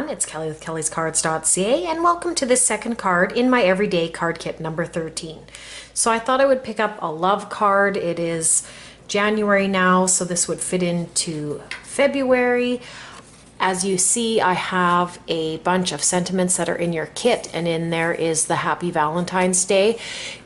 everyone, it's Kelly with kellyscards.ca and welcome to this second card in my everyday card kit number 13. So I thought I would pick up a love card. It is January now, so this would fit into February. As you see, I have a bunch of sentiments that are in your kit, and in there is the Happy Valentine's Day.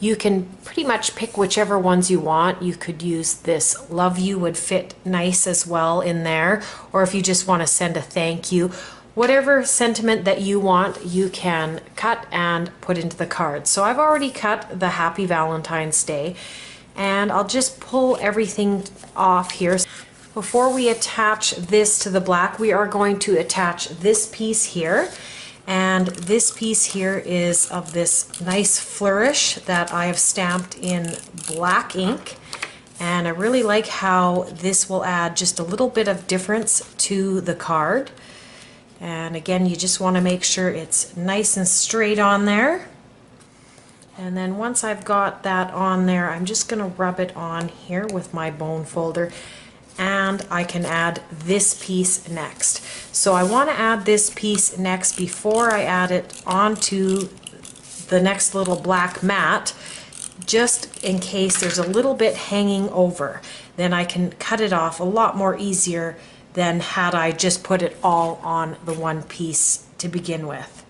You can pretty much pick whichever ones you want. You could use this love you would fit nice as well in there, or if you just want to send a thank you, whatever sentiment that you want, you can cut and put into the card. So I've already cut the Happy Valentine's Day, and I'll just pull everything off here. Before we attach this to the black, we are going to attach this piece here. And this piece here is of this nice flourish that I have stamped in black ink. And I really like how this will add just a little bit of difference to the card. And again, you just want to make sure it's nice and straight on there. And then once I've got that on there, I'm just going to rub it on here with my bone folder. And I can add this piece next. So I want to add this piece next before I add it onto the next little black mat, just in case there's a little bit hanging over. Then I can cut it off a lot more easier than had I just put it all on the one piece to begin with.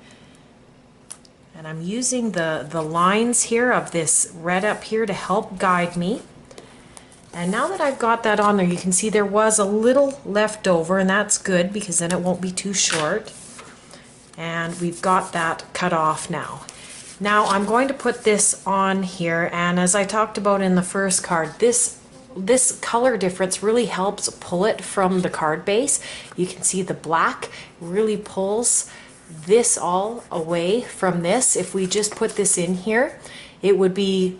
And I'm using the lines here of this red up here to help guide me. And now that I've got that on there, you can see there was a little left over, and that's good because then it won't be too short. And we've got that cut off now. Now I'm going to put this on here, and as I talked about in the first card, this color difference really helps pull it from the card base. You can see the black really pulls this all away from this. If we just put this in here, it would be,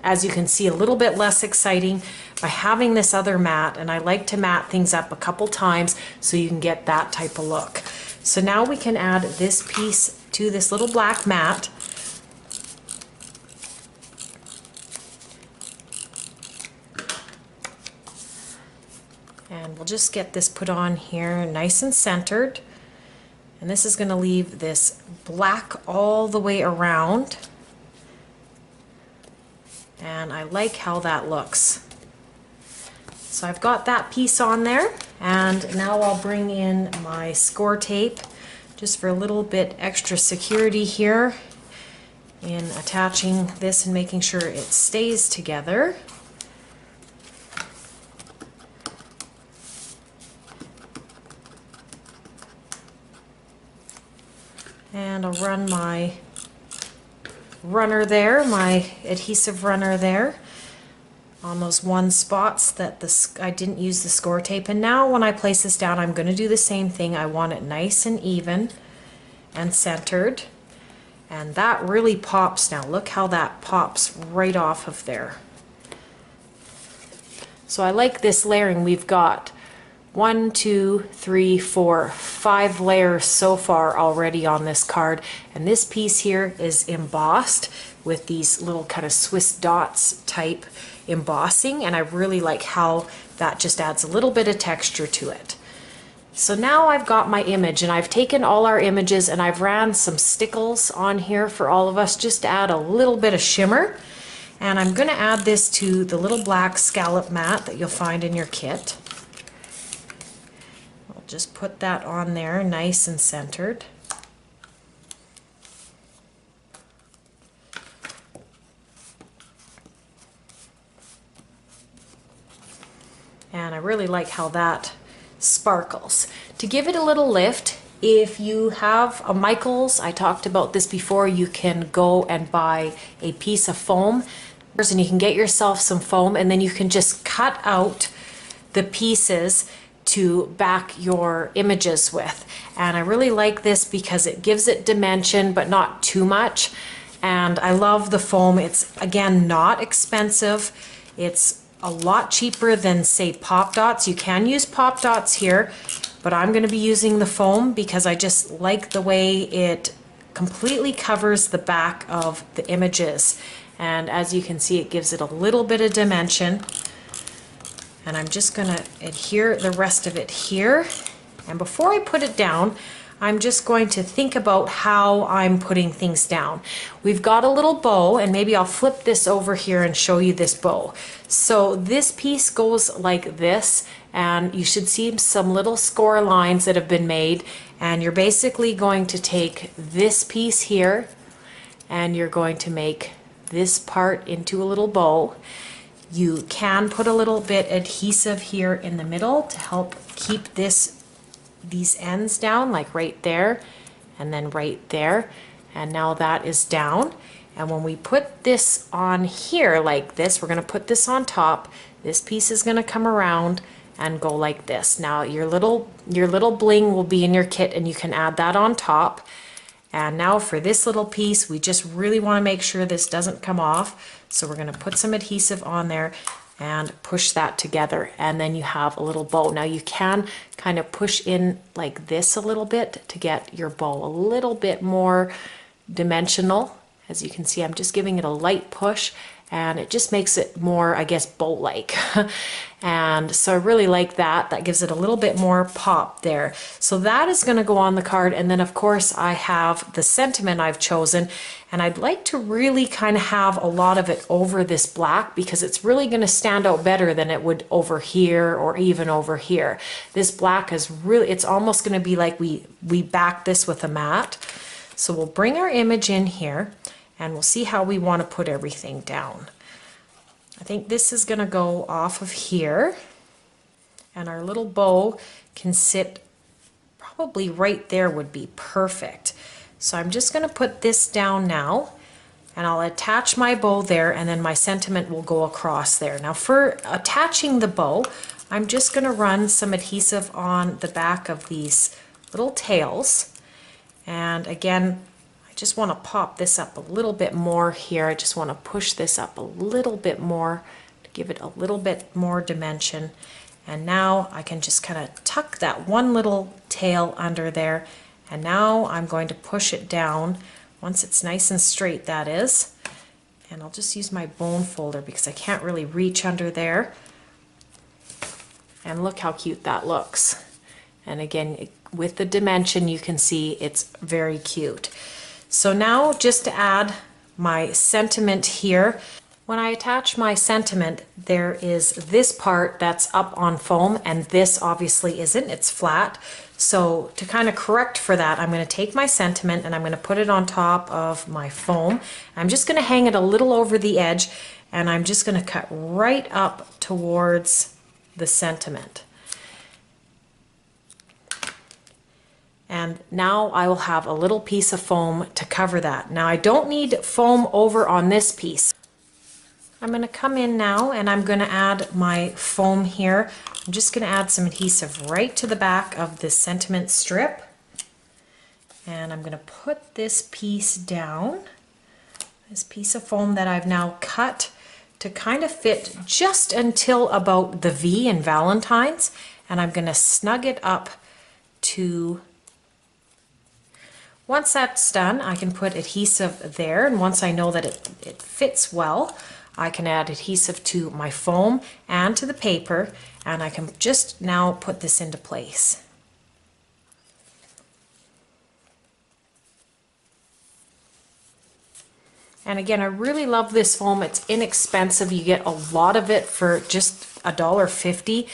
as you can see, a little bit less exciting by having this other mat, and I like to mat things up a couple times so you can get that type of look. So now we can add this piece to this little black mat. And we'll just get this put on here nice and centered. And this is going to leave this black all the way around. And I like how that looks. So I've got that piece on there, and now I'll bring in my score tape just for a little bit extra security here in attaching this and making sure it stays together. And I'll run my runner there, my adhesive runner there, on those one spots that I didn't use the score tape. And now when I place this down, I'm going to do the same thing. I want it nice and even and centered, and that really pops now. Look how that pops right off of there. So I like this layering. We've got 1, 2, 3, 4, 5 layers so far already on this card, and this piece here is embossed with these little kind of Swiss dots type embossing, and I really like how that just adds a little bit of texture to it. So now I've got my image, and I've taken all our images and I've ran some stickles on here for all of us just to add a little bit of shimmer. And I'm going to add this to the little black scallop mat that you'll find in your kit. I'll just put that on there nice and centered. And I really like how that sparkles. To give it a little lift, if you have a Michaels, I talked about this before, you can go and buy a piece of foam, and you can get yourself some foam, and then you can just cut out the pieces to back your images with. And I really like this because it gives it dimension but not too much. And I love the foam. It's, again, not expensive. It's a lot cheaper than, say, Pop Dots. You can use Pop Dots here, but I'm going to be using the foam because I just like the way it completely covers the back of the images. And as you can see, it gives it a little bit of dimension. And I'm just going to adhere the rest of it here. And before I put it down, I'm just going to think about how I'm putting things down. We've got a little bow, and maybe I'll flip this over here and show you this bow. So this piece goes like this, and you should see some little score lines that have been made, and you're basically going to take this piece here and you're going to make this part into a little bow. You can put a little bit adhesive here in the middle to help keep these ends down, like right there and then right there, and now that is down. And when we put this on here like this, we're going to put this on top. This piece is going to come around and go like this. Now your little bling will be in your kit, and you can add that on top. And now for this little piece, we just really want to make sure this doesn't come off. So we're going to put some adhesive on there and push that together, and then you have a little bow. Now you can kind of push in like this a little bit to get your bow a little bit more dimensional. As you can see, I'm just giving it a light push, and it just makes it more, I guess, bow-like. And so I really like that. That gives it a little bit more pop there. So that is going to go on the card. And then of course I have the sentiment I've chosen, and I'd like to really kind of have a lot of it over this black, because it's really going to stand out better than it would over here or even over here. This black is really, it's almost going to be like we back this with a matte. So we'll bring our image in here, and we'll see how we want to put everything down. I think this is going to go off of here, and our little bow can sit probably right there, would be perfect. So I'm just going to put this down now, and I'll attach my bow there, and then my sentiment will go across there. Now for attaching the bow, I'm just going to run some adhesive on the back of these little tails, and again, just want to pop this up a little bit more here. I just want to push this up a little bit more to give it a little bit more dimension. And now I can just kind of tuck that one little tail under there. And now I'm going to push it down once it's nice and straight, that is. And I'll just use my bone folder because I can't really reach under there. And look how cute that looks. And again, with the dimension, you can see it's very cute. So now just to add my sentiment here, when I attach my sentiment, there is this part that's up on foam, and this obviously isn't, it's flat. So to kind of correct for that, I'm going to take my sentiment and I'm going to put it on top of my foam. I'm just going to hang it a little over the edge, and I'm just going to cut right up towards the sentiment. And now I will have a little piece of foam to cover that. Now I don't need foam over on this piece. I'm going to come in now, and I'm going to add my foam here. I'm just going to add some adhesive right to the back of this sentiment strip. And I'm going to put this piece down, this piece of foam that I've now cut to kind of fit just until about the V in Valentine's. And I'm going to snug it up to... Once that's done, I can put adhesive there, and once I know that it fits well, I can add adhesive to my foam and to the paper, and I can just now put this into place. And again, I really love this foam. It's inexpensive. You get a lot of it for just $1.50.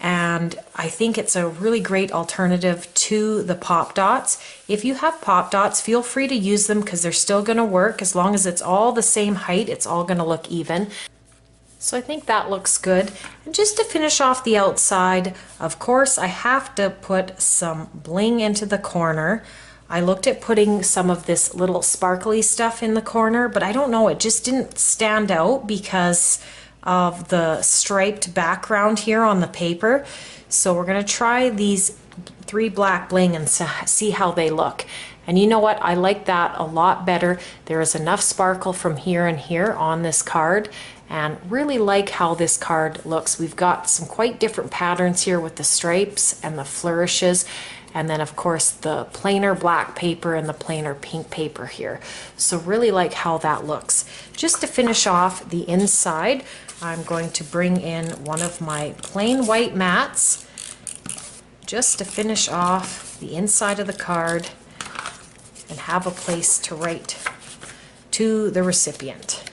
And I think it's a really great alternative to the pop dots. If you have pop dots, feel free to use them because they're still going to work. As long as it's all the same height, it's all going to look even. So I think that looks good. And just to finish off the outside, of course, I have to put some bling into the corner. I looked at putting some of this little sparkly stuff in the corner, but I don't know, it just didn't stand out because of the striped background here on the paper. So we're going to try these 3 black bling and see how they look. And you know what? I like that a lot better. There is enough sparkle from here and here on this card, and really like how this card looks. We've got some quite different patterns here with the stripes and the flourishes, and then of course the plainer black paper and the plainer pink paper here. So really like how that looks. Just to finish off the inside, I'm going to bring in one of my plain white mats, just to finish off the inside of the card and have a place to write to the recipient.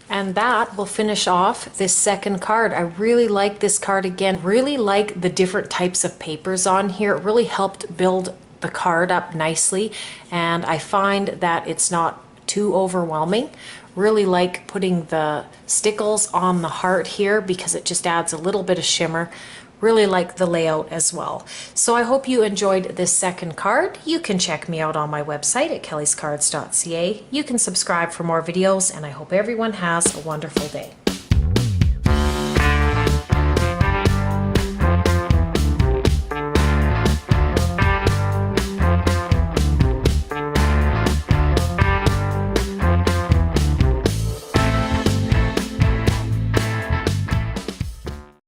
And that will finish off this second card. I really like this card again. Really like the different types of papers on here. It really helped build the card up nicely, and I find that it's not too overwhelming. Really like putting the stickles on the heart here because it just adds a little bit of shimmer. Really like the layout as well. So I hope you enjoyed this second card. You can check me out on my website at kellyscards.ca. You can subscribe for more videos, and I hope everyone has a wonderful day.